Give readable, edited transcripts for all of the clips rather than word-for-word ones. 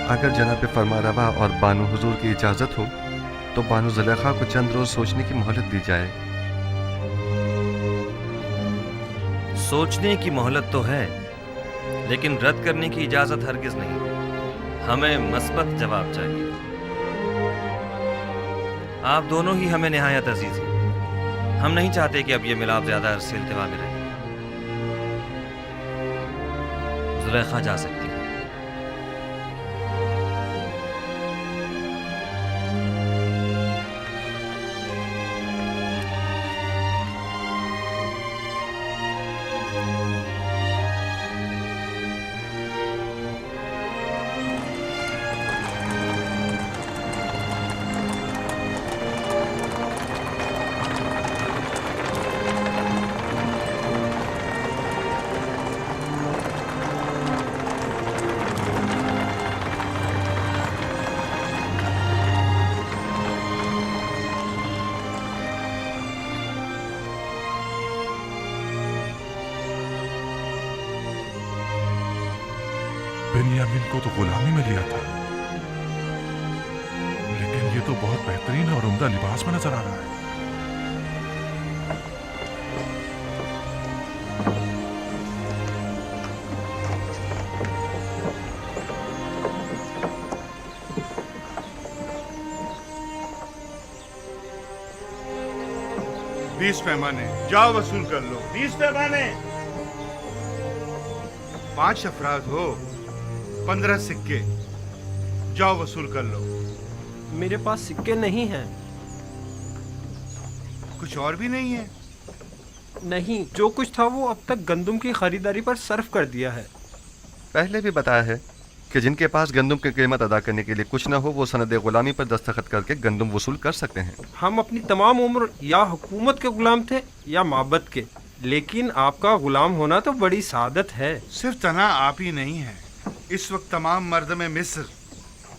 अगर जनाब फरमारवा और बानो हुजूर की इजाज़त हो तो बानो ज़ुलेखा को चंद रोज़ सोचने की मोहलत दी जाए। सोचने की मोहलत तो है, लेकिन रद्द करने की इजाज़त हरगिज़ नहीं। हमें मस्बत जवाब चाहिए। आप दोनों ही हमें निहायत अजीज़ हैं। हम नहीं चाहते कि अब ये मिलाप ज़्यादा अरसे इल्तिवा में रहे। ज़ुलेखा जा सकती है। बेनियामिन को तो गुलामी में लिया था, लेकिन ये तो बहुत बेहतरीन और उम्दा लिबास में नजर आ रहा है। बीस पैमाने, जाओ वसूल कर लो। 20 पैमाने। 5 अफराद हो, 15 सिक्के, जाओ वसूल कर लो। मेरे पास सिक्के नहीं हैं। कुछ और भी नहीं है? नहीं, जो कुछ था वो अब तक गंदम की खरीदारी पर सर्फ कर दिया है। पहले भी बताया है कि जिनके पास गंदम की कीमत अदा करने के लिए कुछ न हो वो सनद गुलामी पर दस्तखत करके गंदम वसूल कर सकते हैं। हम अपनी तमाम उम्र या हुकूमत के गुलाम थे या माबद के, लेकिन आपका गुलाम होना तो बड़ी सादत है। सिर्फ तना आप ही नहीं है, इस वक्त तमाम मर्द में मिस्र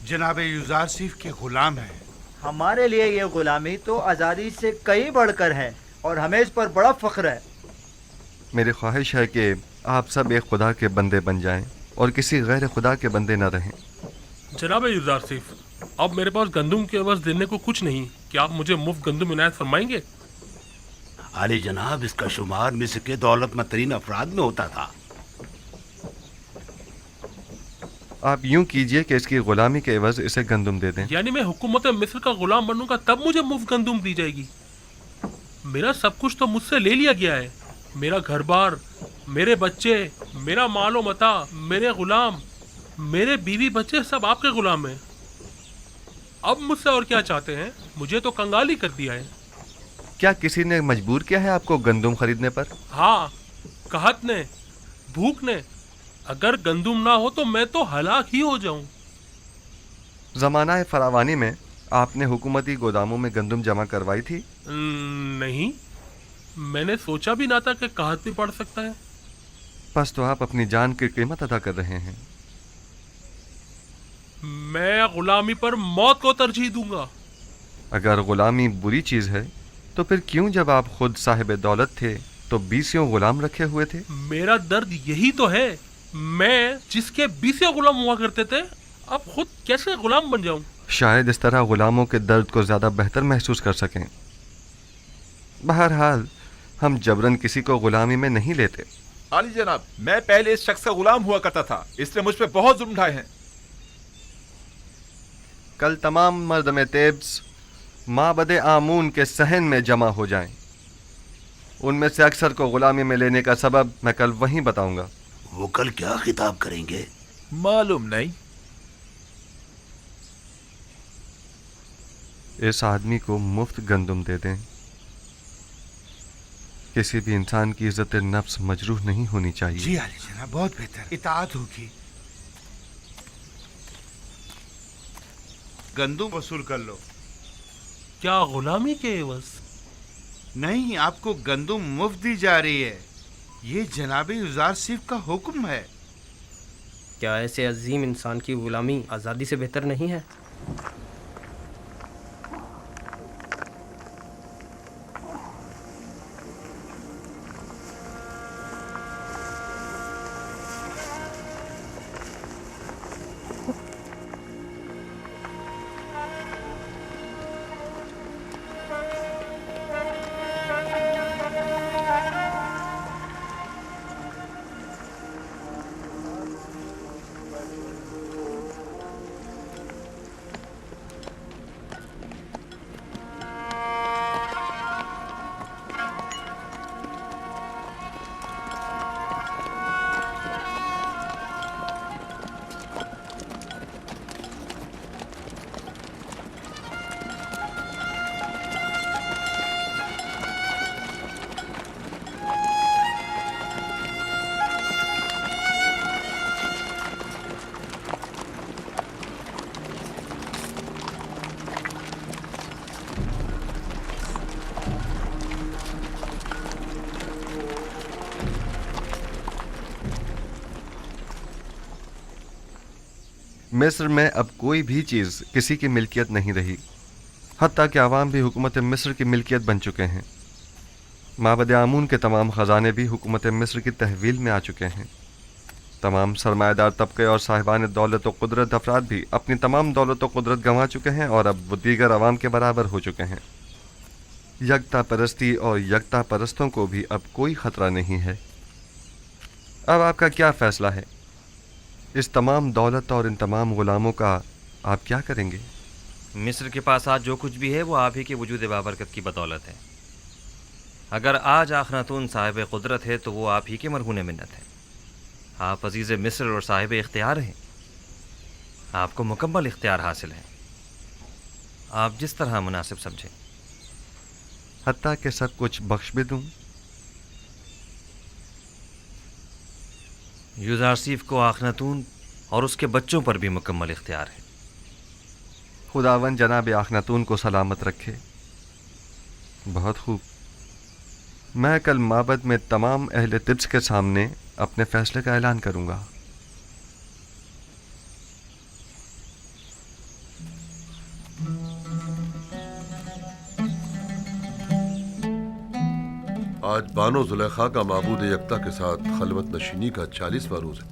जनाब युजारसीफ के गुलाम है। हमारे लिए ये गुलामी तो आज़ादी से कई बढ़कर है और हमें इस पर बड़ा फख्र है। मेरी ख्वाहिश है कि आप सब एक खुदा के बंदे बन जाएं और किसी गैर खुदा के बंदे न रहें। जनाब युजारसीफ, अब मेरे पास गंदम के एवज देने को कुछ नहीं, क्या आप मुझे मुफ्त गंदम इनायत फरमाएंगे? आली जनाब, इसका शुमार मिस्र के दौलतमंद तरीन अफराद में होता था। आप यूं कीजिए कि इसकी गुलामी के एवज इसे गंदम दे दें। यानी मैं हुकूमत मिस्र का गुलाम बनूंगा तब मुझे मुफ्त गंदम दी जाएगी? मेरा सब कुछ तो मुझसे ले लिया गया है। मेरा घर बार, मेरे बच्चे, मेरा मालो मता, मेरे गुलाम, मेरे बीवी बच्चे सब आपके गुलाम हैं। अब मुझसे और क्या चाहते हैं? मुझे तो कंगाली कर दिया है। क्या किसी ने मजबूर किया है आपको गंदम खरीदने पर? हाँ, कहत ने, भूख ने। अगर गंदम ना हो तो मैं तो हलाक ही हो जाऊं। ज़माना फरावानी में आपने हुकूमती गोदामों में गंदम जमा करवाई थी? नहीं, मैंने सोचा भी ना था कि कहत भी पड़ सकता है। बस तो आप अपनी जान की कीमत अदा कर रहे हैं। मैं गुलामी पर मौत को तरजीह दूंगा। अगर गुलामी बुरी चीज़ है तो फिर क्यों जब आप खुद साहिब दौलत थे तो 20 गुलाम रखे हुए थे? मेरा दर्द यही तो है, मैं जिसके 20 गुलाम हुआ करते थे अब खुद कैसे गुलाम बन जाऊं? शायद इस तरह गुलामों के दर्द को ज़्यादा बेहतर महसूस कर सकें। बहरहाल हम जबरन किसी को गुलामी में नहीं लेते। आली जनाब, मैं पहले इस शख्स का गुलाम हुआ करता था, इसने मुझ पे बहुत जुल्म ढाए हैं। कल तमाम मर्द में तेब्स माबद आमून के सहन में जमा हो जाएं। उनमें से अक्सर को गुलामी में लेने का सबब मैं कल वहीं बताऊंगा। वो कल क्या खिताब करेंगे? मालूम नहीं। इस आदमी को मुफ्त गंदम दे दें। किसी भी इंसान की इज्जत नफ्स मजरूह नहीं होनी चाहिए। जी आली जनाब, बहुत बेहतर, इताअत होगी। गंदम वसूल कर लो। क्या गुलामी के एवज? नहीं, आपको गंदम मुफ्त दी जा रही है। ये जनाब युजारसीफ का हुक्म है। क्या ऐसे अजीम इंसान की गुलामी आज़ादी से बेहतर नहीं है? मिस्र में अब कोई भी चीज़ किसी की मिल्कियत नहीं रही, हत्ता कि अवाम भी हुकूमत मिस्र की मिल्कियत बन चुके हैं। माबद आमून के तमाम ख़जाने भी हुकूमत मिस्र की तहवील में आ चुके हैं। तमाम सरमाएदार तबके और साहिबान दौलत व कुदरत अफराद भी अपनी तमाम दौलत व कुदरत गंवा चुके हैं और अब वो दीगर अवाम के बराबर हो चुके हैं। यकता परस्ती और यकता परस्तों को भी अब कोई ख़तरा नहीं है। अब आपका क्या फ़ैसला है? इस तमाम दौलत और इन तमाम ग़ुलामों का आप क्या करेंगे? मिस्र के पास आज जो कुछ भी है वो आप ही के वजूद बाबरकत की बदौलत है। अगर आज आखनातून साहिब कुदरत है तो वो आप ही के मरहून मिन्नत है। आप अजीज़ मिस्र और साहिब इख्तियार हैं, आपको मुकम्मल इख्तियार हासिल है। आप जिस तरह मुनासिब समझें। हत्ता कि सब कुछ बख्श भी दूँ? यूज़ारसीफ को आखनातून और उसके बच्चों पर भी मुकम्मल इख्तियार है। खुदावन जनाब आखनातून को सलामत रखे। बहुत खूब। मैं कल माबद में तमाम अहले तिब्स के सामने अपने फ़ैसले का ऐलान करूँगा। आज बानो जुलेखा का माबूद यकता के साथ खलवत नशीनी का 40वां रोज़ है।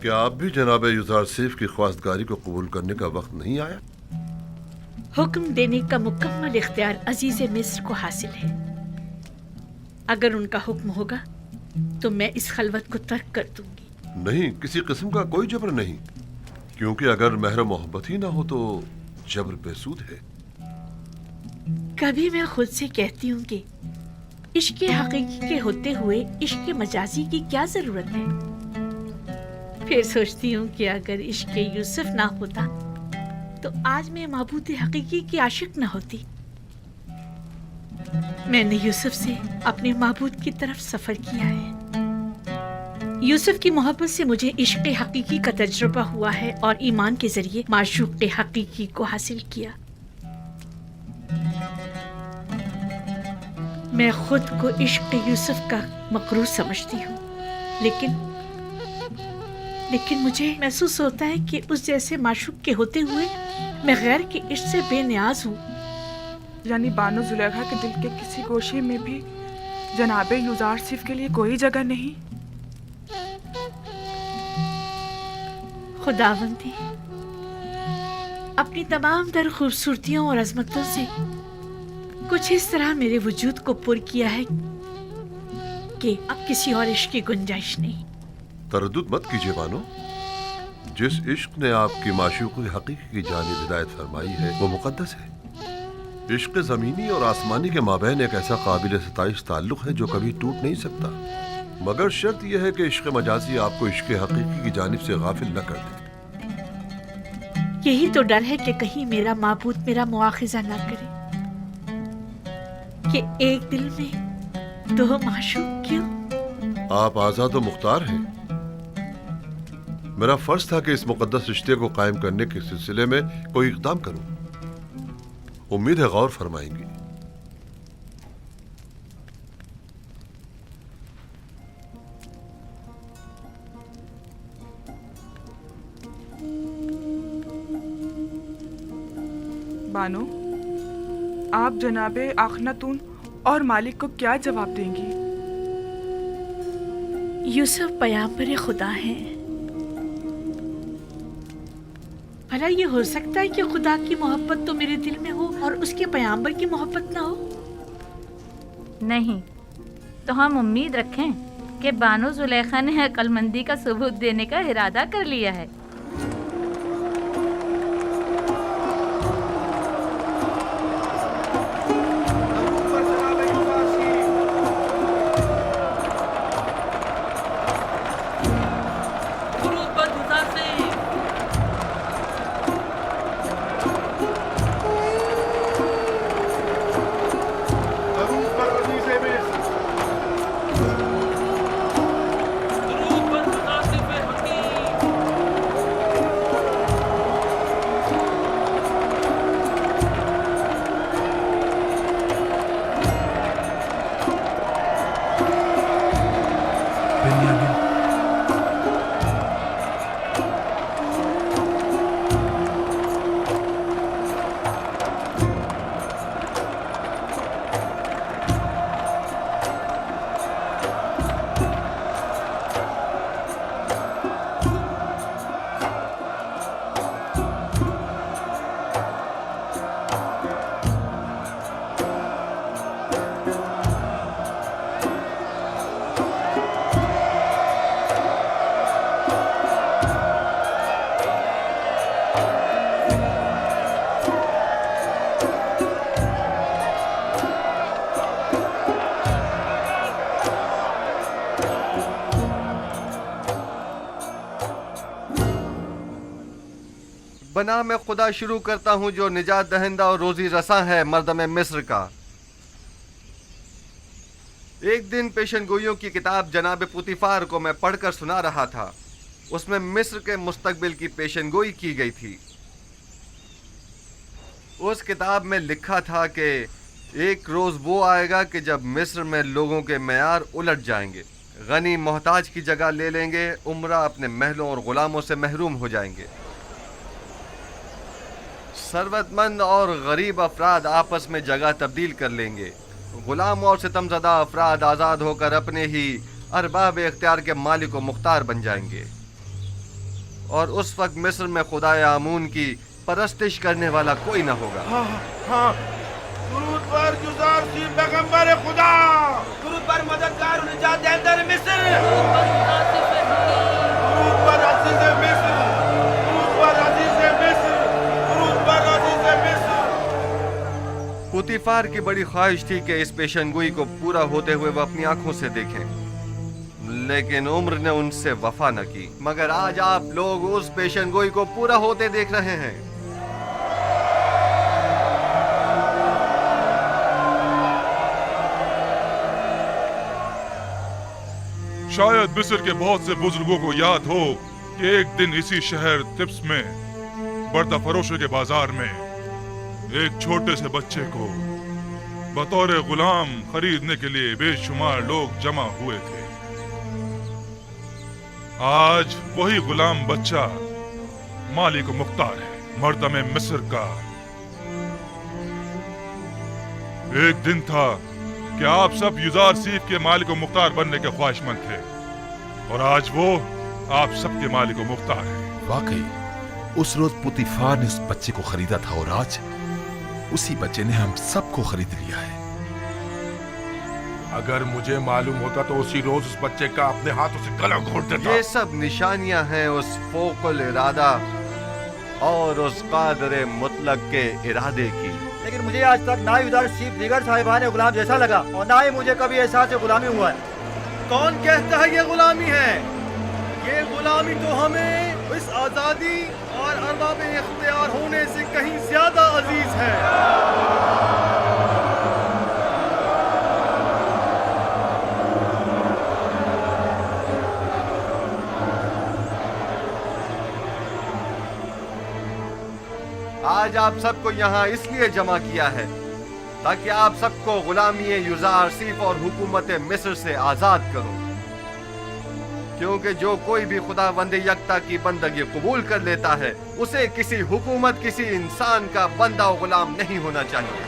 क्या आप भी जनाब यूज़ारसीफ की ख्वास्तगारी को कबूल करने का वक्त नहीं आया? हुक्म देने का मुकम्मल इख्तियार अजीज़ मिस्र को हासिल है। अगर उनका हुक्म होगा तो मैं इस खलवत को तर्क कर दूंगी। नहीं, किसी किस्म का कोई जबर नहीं, क्योंकि अगर महर मोहब्बत ही ना हो तो जबर बेसूद है। कभी मैं खुद से कहती हूँ कि इश्क हकीकी के होते हुए इश्क मजाजी की क्या जरूरत है। फिर सोचती हूँ कि अगर इश्क यूसुफ ना होता तो आज मैं महबूद हकीकी की आशिक ना होती। मैंने यूसुफ से अपने महबूद की तरफ सफर किया है। यूसुफ की मोहब्बत से मुझे इश्क हकीकी का तजुर्बा हुआ है और ईमान के जरिए माशूक हकीकी को हासिल किया। मैं खुद को इश्क यूसुफ का मकरूर समझती हूँ, लेकिन मुझे महसूस होता है कि उस जैसे माशूक के होते हुए मैं गैर के इश्क से बेनियाज हूँ। यानी बानो जुलेखा के दिल के किसी गोशे में भी जनाबे यूज़ारसीफ के लिए कोई जगह नहीं। खुदावंदी अपनी तमाम तर खूबसूरतियों और अजमतों से कुछ इस तरह मेरे वजूद को पुर किया है कि अब किसी और इश्क की गुंजाइश नहीं। तरद्दुद मत कीजिए बानो, जिस इश्क ने आपकी माशूक़ हकीकी की जानिब हिदायत फरमाई है वो मुक़द्दस है। इश्क ज़मीनी और आसमानी के माबैन एक ऐसा काबिल सताइश ताल्लुक़ है जो कभी टूट नहीं सकता, मगर शर्त यह है कि इश्क मजाजी आपको इश्क हकीकी की जानिब से गाफिल न कर दे। यही तो डर है कि कहीं मेरा माबूद मेरा मुआखिज़ा न करे कि एक दिल में दो माशूक क्यों। आप आज़ाद व मुख्तार हैं। मेरा फर्ज था कि इस मुक़द्दस रिश्ते को कायम करने के सिलसिले में कोई इक़दाम करूं। उम्मीद है गौर फरमाएंगी। बानो, आप जनाबे आखनातून और मालिक को क्या जवाब देंगी? यूसुफ पैगंबर खुदा हैं। भला ये हो सकता है कि खुदा की मोहब्बत तो मेरे दिल में हो और उसके पैगंबर की मोहब्बत ना हो? नहीं, तो हम उम्मीद रखें कि बानो जुलेखा ने अक्लमंदी का सबूत देने का इरादा कर लिया है। बना मैं खुदा शुरू करता हूँ जो निजात दहिंदा और रोजी रसा है मर्दम मिस्र का। एक दिन पेशन गोइयों की किताब जनाब पुतिफार को मैं पढ़कर सुना रहा था। उसमें मिस्र के मुस्तकबिल की पेशन गोई की गई थी। उस किताब में लिखा था कि एक रोज़ वो आएगा कि जब मिस्र में लोगों के मेयार उलट जाएंगे, गनी मोहताज की जगह ले लेंगे, उमरा अपने महलों और ग़ुलामों से महरूम हो जाएंगे। सरवतमंद और गरीब अफराद आपस में जगह तब्दील कर लेंगे। ग़ुलाम और सितमज़दा अफराद आज़ाद होकर अपने ही अरबाब इख्तियार के मालिक व मुख्तार बन जाएंगे। और उस वक्त मिस्र में खुदाए आमून की परस्तिश करने वाला कोई न होगा। हाँ दुरूद पर जुज़ार सी पैगंबर खुदा, दुरूद पर मददगार और निजात दहिंदा मिस्र, दुरूद पर अज़ीज़ मिस्र, दुरूद पर अज़ीज़ मिस्र, दुरूद पर अज़ीज़ मिस्र। पुतिफार की बड़ी ख्वाहिश थी कि इस पेशनगोई को पूरा होते हुए वह अपनी आंखों से देखें, लेकिन उम्र ने उनसे वफा न की। मगर आज आप लोग उस पेशनगोई को पूरा होते देख रहे हैं। शायद मिस्र के बहुत से बुजुर्गों को याद हो कि एक दिन इसी शहर तिब्स में बर्दा फरोशों के बाजार में एक छोटे से बच्चे को बतौर गुलाम खरीदने के लिए बेशुमार लोग जमा हुए थे। आज वही गुलाम बच्चा मालिक मुख्तार है, मर्दम मिस्र का। एक दिन था कि आप सब युजार सीफ के मालिक व मुख्तार बनने के ख्वाहिशमंद थे, और आज वो आप सबके मालिक व मुख्तार है। वाकई उस रोज पुतिफार ने उस बच्चे को खरीदा था, और आज उसी बच्चे ने हम सबको खरीद लिया है। अगर मुझे मालूम होता तो उसी रोज उस बच्चे का अपने हाथों से गला घोट देता। ये सब निशानियां हैं उस फोकुल इरादा और उस कादर मुतलक के इरादे की। लेकिन मुझे आज तक ना ही उधर सीफ दीगर साहिबान गुलाम जैसा लगा, और ना ही मुझे कभी एहसास गुलामी हुआ है। कौन कहता है ये गुलामी है? ये गुलामी तो हमें इस आज़ादी और अरबाब इख्तियार होने से कहीं ज्यादा अजीज है। आज आप सबको यहाँ इसलिए जमा किया है ताकि आप सबको गुलामी युजार सीफ और हुकूमत मिस्र से आज़ाद करो, क्योंकि जो कोई भी खुदावंद यकता की बंदगी कबूल कर लेता है उसे किसी हुकूमत, किसी इंसान का बंदा और गुलाम नहीं होना चाहिए।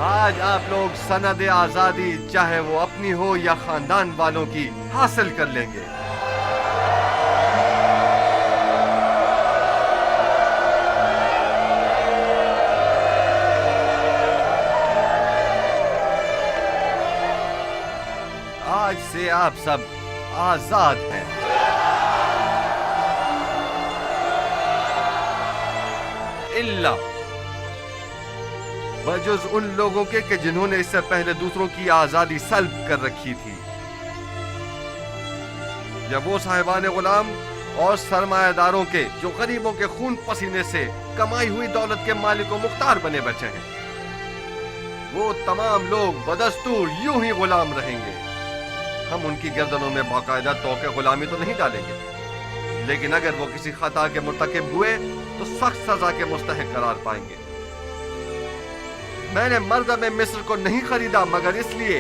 आज आप लोग सनद आज़ादी, चाहे वो अपनी हो या खानदान वालों की, हासिल कर लेंगे। आज से आप सब आजाद हैं। इल्ला बजुज उन लोगों के कि जिन्होंने इससे पहले दूसरों की आजादी सल्ब कर रखी थी, या वो साहिबान गुलाम और सरमायादारों के जो गरीबों के खून पसीने से कमाई हुई दौलत के मालिक व मुख्तार बने बचे हैं। वो तमाम लोग बदस्तूर यूं ही गुलाम रहेंगे। हम उनकी गर्दनों में बाकायदा तौके गुलामी तो नहीं डालेंगे, लेकिन अगर वो किसी खता के मुर्तकिब हुए तो सख्त सजा के मुस्तहिक करार पाएंगे। मैंने मर्दम मिस्र को नहीं खरीदा मगर इसलिए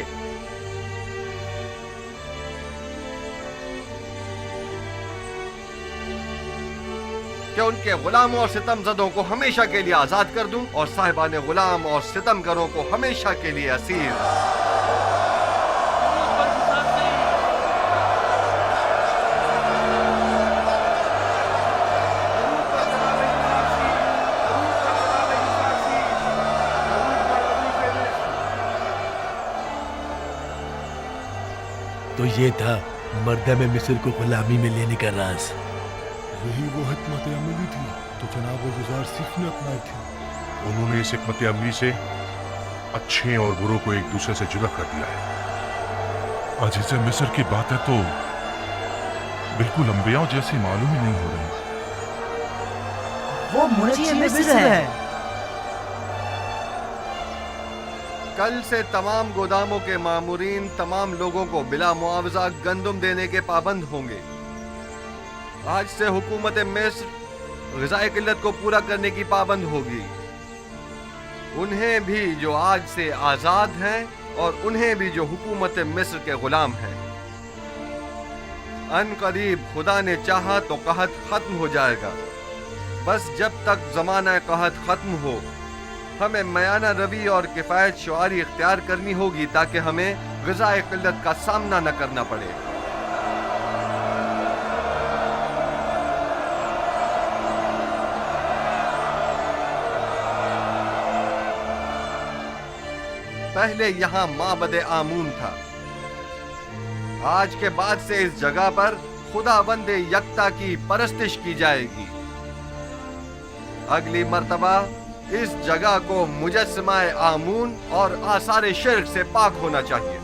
कि उनके गुलामों और सितमजदों को हमेशा के लिए आजाद कर दूं और साहिबान गुलाम और सितमगरों को हमेशा के लिए असीर। तो ये था मर्दम मिस्र को गुलामी में लेने का राज। यही वो हिकमत अमली थी तो जनाब गुजार सिख ने अपनाई थी। उन्होंने इस हिकमत अमली से अच्छे और बुरों को एक दूसरे से जुदा कर दिया है। अजीज़े मिस्र की बातें तो बिल्कुल अंबियाओं जैसी मालूम ही नहीं हो रही। वो मुंशी मिस्र है। कल से तमाम गोदामों के मामूरीन तमाम लोगों को बिला मुआवजा गंदुम देने के पाबंद होंगे। आज से हुकूमत मिस्र ग़िज़ाए किल्लत को पूरा करने की पाबंद होगी। उन्हें भी जो आज से आज़ाद हैं और उन्हें भी जो हुकूमत मिस्र के गुलाम हैं। अन करीब खुदा ने चाहा तो कहत खत्म हो जाएगा। बस जब तक ज़माना कहत खत्म हो हमें मयाना रवि और किफ़ायत शुआरी इख्तियार करनी होगी ताकि हमें ग़िज़ाए किल्लत का सामना न करना पड़े। पहले यहाँ माबद आमून था। आज के बाद से इस जगह पर खुदावंद यकता की परस्तिश की जाएगी। अगली मर्तबा इस जगह को मुजस्समाए आमून और आसार शिर्क से पाक होना चाहिए।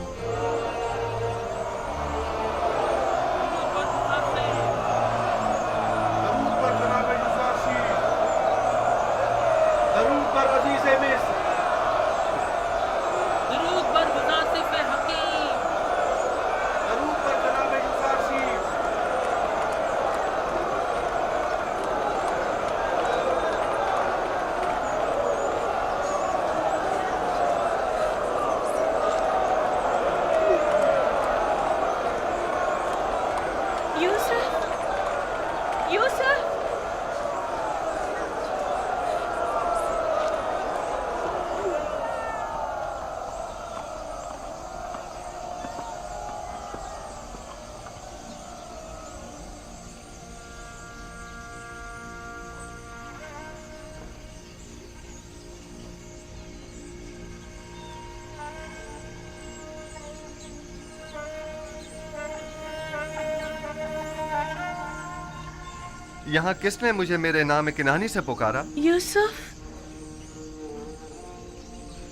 यहाँ किसने मुझे मेरे नाम किनानी से पुकारा? यूसुफ,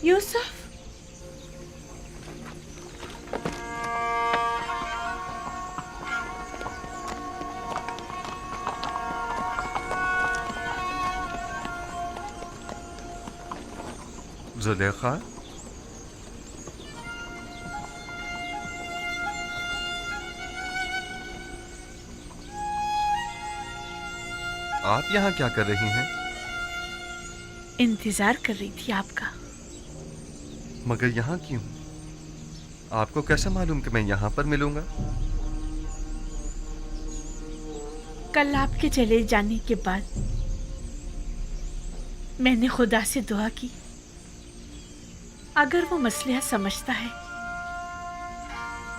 यूसुफ। जुलेखा, आप यहाँ क्या कर रही हैं? इंतजार कर रही थी आपका। मगर यहाँ क्यों? आपको कैसे मालूम कि मैं यहाँ पर मिलूंगा? कल आपके चले जाने के बाद मैंने खुदा से दुआ की, अगर वो मसला समझता है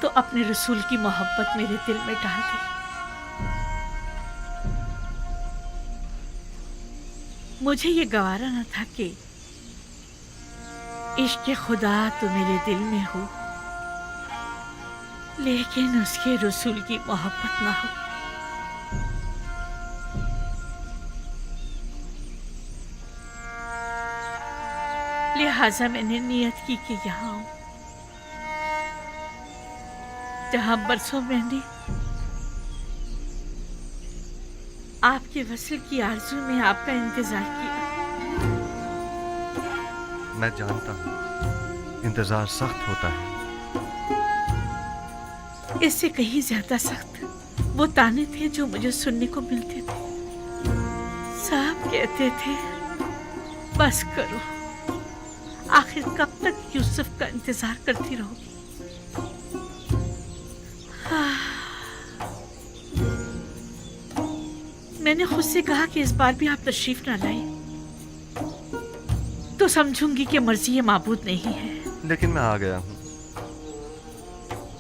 तो अपने रसूल की मोहब्बत मेरे दिल में डाल दे। मुझे ये गवारा न था कि इश्क़ खुदा तो मेरे दिल में हो, लेकिन उसके रसूल की मोहब्बत ना हो। लिहाजा मैंने नियत की कि यहाँ आऊं, जहां बरसों मैंने आपके वसल की आरज़ू में आपका इंतजार किया। मैं जानता हूँ इंतजार सख्त होता है। इससे कहीं ज्यादा सख्त वो ताने थे जो मुझे सुनने को मिलते थे। साहब कहते थे बस करो, आखिर कब तक यूसुफ का इंतजार करती रहोगी। मैंने खुद से कहा कि इस बार भी आप तशरीफ ना लाए तो समझूंगी कि मर्जी ये माबूद नहीं है। लेकिन मैं आ गया हूँ।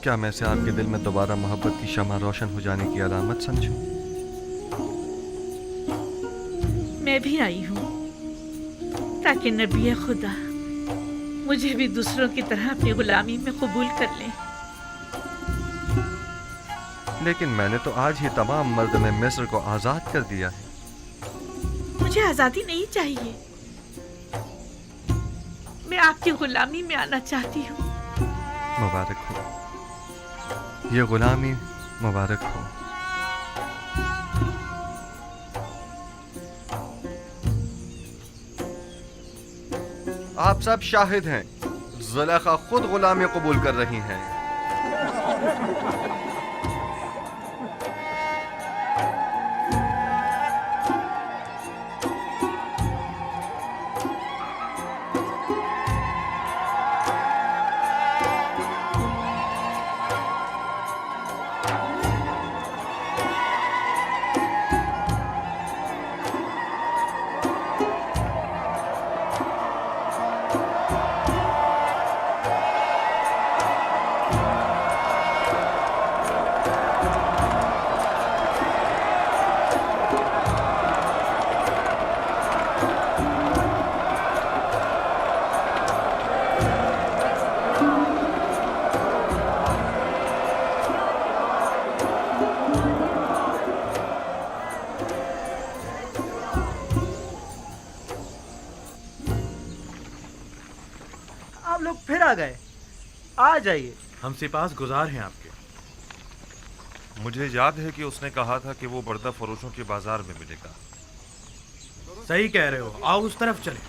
क्या मैं इसे आपके दिल में दोबारा मोहब्बत की शमा रोशन हो जाने की अलामत समझूं? मैं भी आई हूँ ताकि नबी खुदा मुझे भी दूसरों की तरह अपनी गुलामी में कबूल कर लें। लेकिन मैंने तो आज ही तमाम मर्द में मिस्र को आजाद कर दिया है। मुझे आजादी नहीं चाहिए, मैं आपकी गुलामी में आना चाहती हूँ। मुबारक हो, ये गुलामी मुबारक हो। آپ سب شاہد ہیں، زلیخا خود غلامی قبول کر رہی ہیں۔ آپ لوگ پھر آ گئے، آ جائیے۔ ہم سپاس گزار ہیں آپ کے۔ مجھے یاد ہے کہ اس نے کہا تھا کہ وہ بردہ فروشوں کے بازار میں ملے گا۔ صحیح کہہ رہے ہو، آؤ اس طرف چلیں۔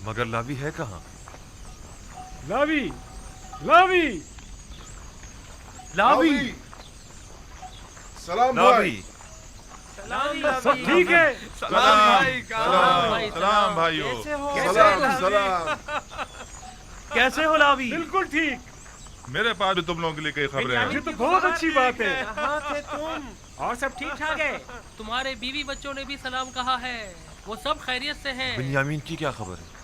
مگر لاوی ہے کہاں؟ لاوی لاوی لاوی سلام لاوی سب ٹھیک ہے؟ سلام بھائیو۔ سلام کیسے ہو لاوی؟ بالکل ٹھیک۔ میرے پاس بھی تم لوگوں کے لیے کئی خبریں ہیں۔ یہ تو بہت اچھی بات ہے۔ کہاں تھے تم؟ اور سب ٹھیک ٹھاک ہے؟ تمہارے بیوی بچوں نے بھی سلام کہا ہے، وہ سب خیریت سے ہیں۔ بنیامین کی کیا خبر ہے؟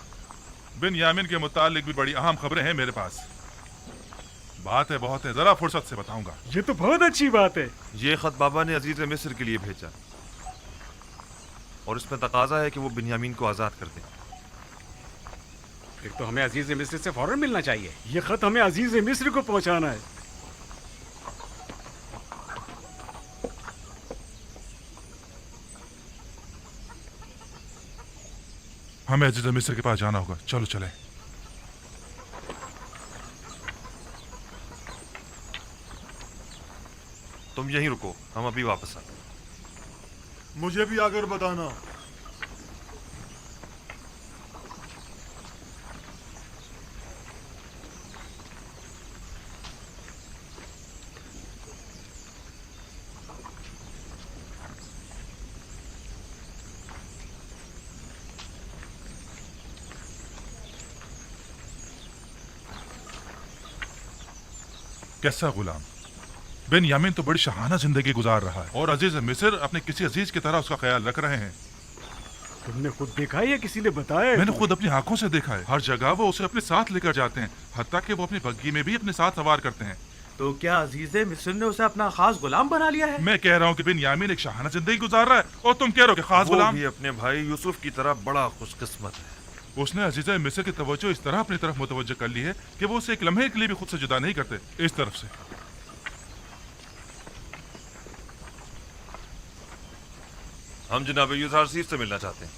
بن یامین کے متعلق بھی بڑی اہم خبریں ہیں میرے پاس۔ بات ہے بہت ہے، ذرا فرصت سے بتاؤں گا۔ یہ تو بہت اچھی بات ہے۔ یہ خط بابا نے عزیز مصر کے لیے بھیجا اور اس میں تقاضا ہے کہ وہ بنیامین کو آزاد کر دیں۔ پھر تو ہمیں عزیز مصر سے فوراً ملنا چاہیے۔ یہ خط ہمیں عزیز مصر کو پہنچانا ہے۔ ہمیں عزیز مصر کے پاس جانا ہوگا، چلو چلیں۔ تم یہیں رکو، ہم ابھی واپس آئیں۔ مجھے بھی آ کر بتانا۔ کیسا غلام؟ بن یامین تو بڑی شاہانہ زندگی گزار رہا ہے اور عزیز مصر اپنے کسی عزیز کی طرح اس کا خیال رکھ رہے ہیں۔ تم نے خود دیکھا ہے یا کسی نے بتایا ہے؟ میں نے خود اپنی آنکھوں سے دیکھا ہے، ہر جگہ وہ اسے اپنے ساتھ لے کر جاتے ہیں، حتیٰ کہ وہ اپنی بگی میں بھی اپنے ساتھ سوار کرتے ہیں۔ تو کیا عزیز مصر نے اسے اپنا خاص غلام بنا لیا ہے؟ میں کہہ رہا ہوں کہ بن یامین ایک شاہانہ زندگی گزار رہا ہے اور تم کہہ رہے ہو کہ خاص وہ غلام۔ بھی اپنے بھائی یوسف کی طرح بڑا خوش قسمت ہے۔ اس نے عزیز مصر کی توجہ اس طرح اپنی طرف متوجہ کر لی ہے کہ وہ اسے ایک لمحے کے لیے بھی خود سے جدا نہیں کرتے۔ اس طرف سے ہم جناب یوزارسیف سے ملنا چاہتے ہیں۔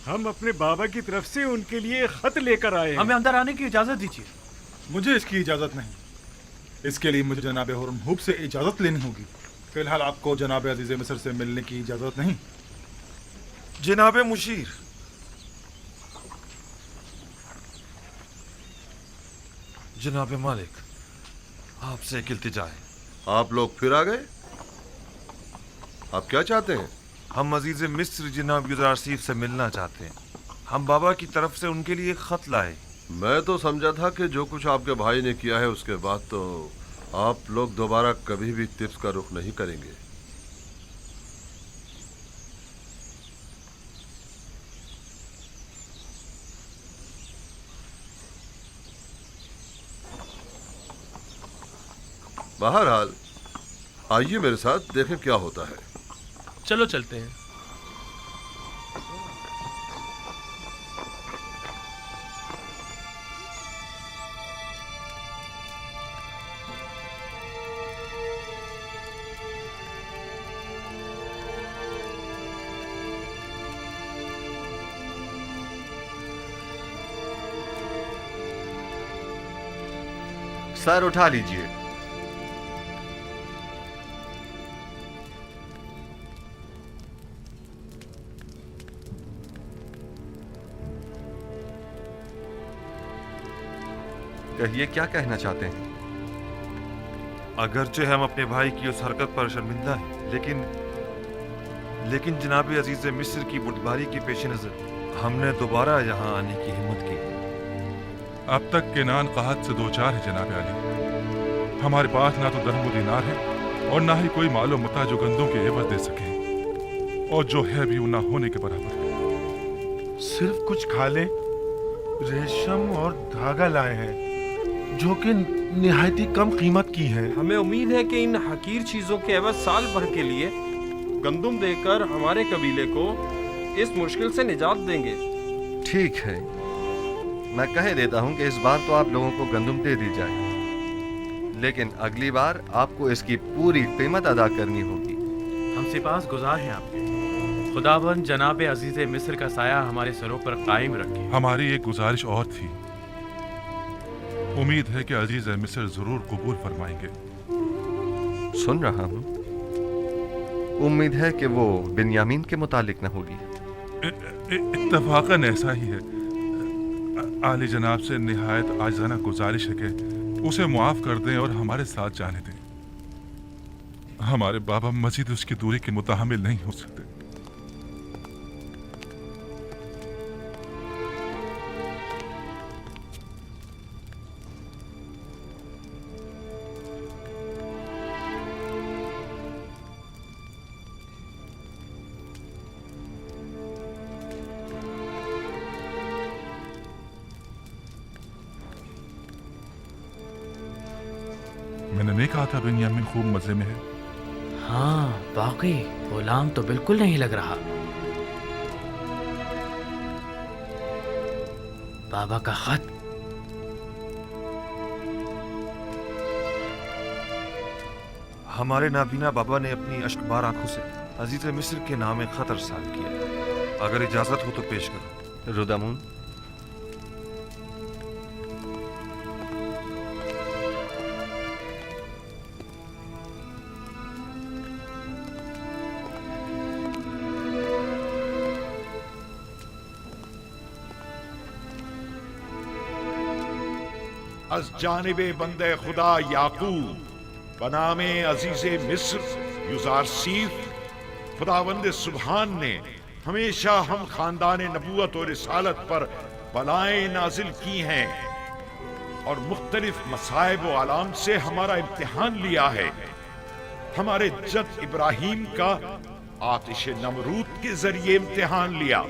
ہم اپنے بابا کی طرف سے ان کے لیے خط لے کر آئے ہیں۔ ہمیں اندر آنے کی اجازت دیجیے۔ مجھے اس کی اجازت نہیں، اس کے لیے مجھے جناب ہرم ہوب سے اجازت لینی ہوگی۔ فی الحال آپ کو جناب عزیز مصر سے ملنے کی اجازت نہیں۔ جناب مشیر، جناب مالک، آپ سے ایک التجا ہے۔ آپ لوگ پھر آ گئے؟ آپ کیا چاہتے ہیں؟ ہم عزیز مصر جناب یوزارسیف سے ملنا چاہتے ہیں۔ ہم بابا کی طرف سے ان کے لیے خط لائے۔ میں تو سمجھا تھا کہ جو کچھ آپ کے بھائی نے کیا ہے اس کے بعد تو آپ لوگ دوبارہ کبھی بھی ترس کا رخ نہیں کریں گے۔ بہرحال آئیے میرے ساتھ، دیکھیں کیا ہوتا ہے۔ چلو چلتے ہیں۔ सर उठा लीजिए। कहिए क्या कहना चाहते हैं? अगरचे हम अपने भाई की उस हरकत पर शर्मिंदा हैं, लेकिन जनाब अजीज मिस्र की बुर्दबारी के पेश नजर हमने दोबारा यहाँ आने की हिम्मत की। अब तक केनान काहत से दो चार है जनाब अली। हमारे पास ना तो दरहम दिनार है और ना ही कोई मालो मता जो गंदों के एवज दे सके, और जो है भी वो ना होने के बराबर है। सिर्फ कुछ खाले, रेशम और धागा लाए हैं जो कि निहायती कम कीमत की है। हमें उम्मीद है कि इन हकीर चीजों के एवज साल भर के लिए गंदुम देकर हमारे कबीले को इस मुश्किल से निजात देंगे। ठीक है, मैं कह देता हूं कि इस बार तो आप लोगों को गंदुम दे दी जाए, लेकिन अगली बार आपको इसकी पूरी कीमत अदा करनी होगी। हम सिपास गुजार हैं आपके। खुदावन जनाब अजीज मिस्र का साया हमारे सरों पर कायम रखे। हमारी एक गुजारिश और थी। उम्मीद है कि अजीज मिस्र जरूर कबूल फरमाएंगे। सुन रहा हूं। उम्मीद है कि वो बिन्यामीन के मुतालिक न होगी। इत्तफाकन ऐसा ही है। आली जनाब से निहायत आजिज़ाना गुजारिश है कि उसे मुआफ कर दें और हमारे साथ जाने दें। हमारे बाबा मजीद उसकी दूरी के मुताहमिल नहीं हो सकते। मैंने नहीं कहा था बिन्यामीन खूब मजे में है। हाँ वाकई गुलाम तो बिल्कुल नहीं लग रहा। बाबा का खत। हमारे नाबीना बाबा ने अपनी अश्कबार आंखों से अजीज मिस्र के नाम खत अरसाल किया। अगर इजाजत हो तो पेश करो। रुदामून, अज जानिबे बंदे खुदा याकूब बनामे अजीज़े मिस्र युज़ारसीफ खुदावंद सुबहान ने हमेशा हम खानदान नबूवत और रिसालत पर बलाएं नाजिल की हैं और मुख्तलिफ मसाइब व आलाम से हमारा इम्तिहान लिया है। हमारे जद इब्राहीम का आतिश नमरूद के जरिए इम्तिहान लिया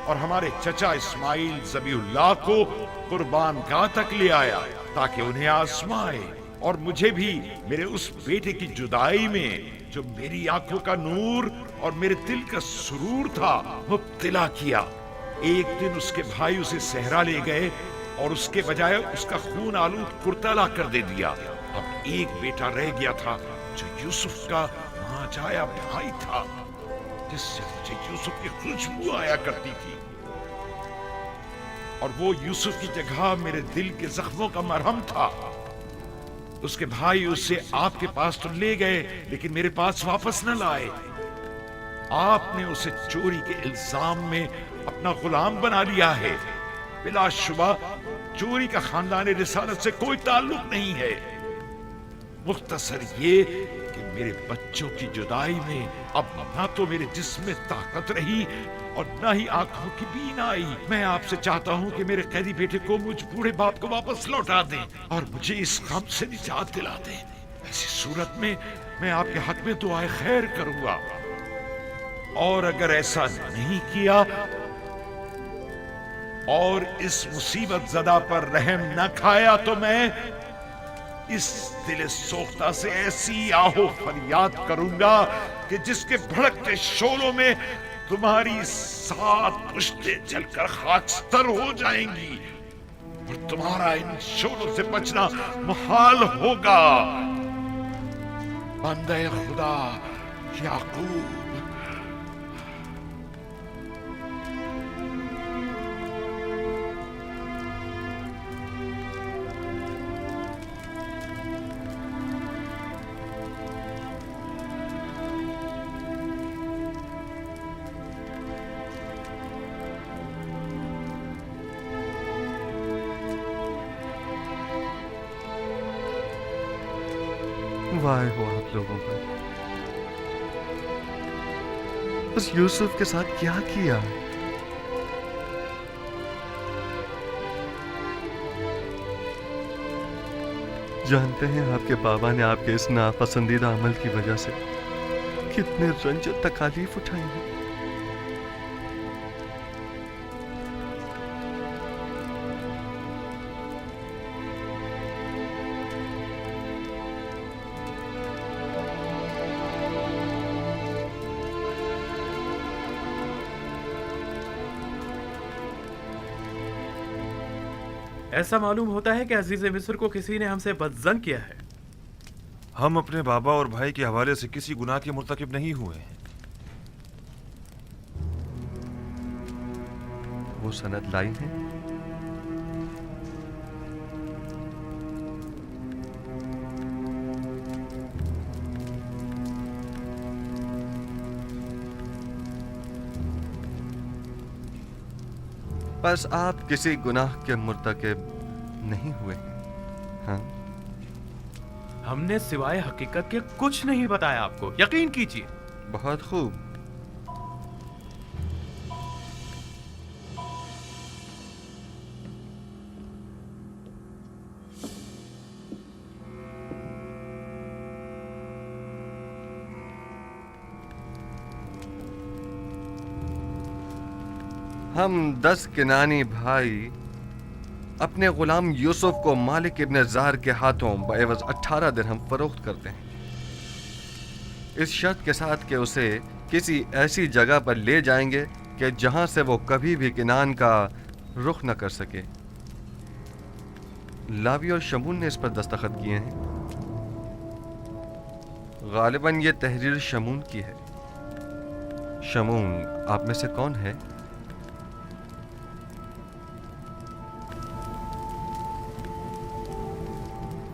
और हमारे चचा इस्माइल ज़बीहुल्लाह को कुर्बान गाह तक ले आया ताकि उन्हें आजमाए, और मुझे भी मेरे उस बेटे की जुदाई में जो मेरी आंखों का नूर और मेरे दिल का सुरूर था मुब्तला किया। एक दिन उसके भाई उसे सहरा ले गए और उसके बजाय उसका खून आलूद कुर्ता ला कर दे दिया। अब एक बेटा रह गया था जो यूसुफ का नाजाया भाई था, जिससे मुझे यूसुफ की खुशबू आया करती थी, और वो यूसुफ की जगह मेरे दिल के जख्मों का मरहम था। उसके भाई उसे आपके पास तो ले गए लेकिन मेरे पास वापस न लाए। आपने उसे चोरी के इल्जाम में अपना गुलाम बना लिया है। बिलाशुबा चोरी का खानदान रिसालत से कोई ताल्लुक नहीं है। मुख्तसर ये कि मेरे बच्चों की जुदाई में अब ना तो मेरे जिस्म में ताकत रही और ना ही आंखों की बीन आई। मैं आपसे चाहता हूँ कि मेरे कैदी बेटे को मुझ बूढ़े बाप को वापस लौटा दें और मुझे इस गम से निजात दिला दें। ऐसी सूरत में मैं आपके हक में दुआए खैर करूंगा, और अगर ऐसा नहीं किया और इस मुसीबत ज़दा पर रहम न खाया तो मैं इस दिल सोख्ता से ऐसी आहो फरियाद करूंगा कि जिसके भड़कते शोलों में तुम्हारी 7 पुश्तें जलकर खाकस्तर हो जाएंगी और तुम्हारा इन शोलों से बचना मुहाल होगा। बंदे खुदा याकूब। क्यों आए हो आप लोगों पर? उस यूसुफ के साथ क्या किया? जानते हैं आपके बाबा ने आपके इस नापसंदीदा अमल की वजह से कितने रंज और तकालीफ उठाई हैं। ऐसा मालूम होता है कि अजीज मिस्र को किसी ने हमसे बदजन किया है। हम अपने बाबा और भाई के हवाले से किसी गुनाह के मुर्तकिब नहीं हुए हैं। वो सनद लाई है? बस आप किसी गुनाह के मुर्तकिब नहीं हुए हैं। हाँ, हमने सिवाय हकीकत के कुछ नहीं बताया आपको, यकीन कीजिए। बहुत खूब। हम 10 किनानी भाई अपने गुलाम यूसुफ को मालिक इब्न जार के हाथों बएवज 18 दिरहम फरोख्त करते हैं, इस शर्त के साथ कि उसे किसी ऐसी जगह पर ले जाएंगे कि जहां से वो कभी भी किनान का रुख न कर सके। लावी और शमून ने इस पर दस्तखत किए हैं। गालिबन ये तहरीर शमून की है। शमून आप में से कौन है?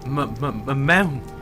मैं हूं।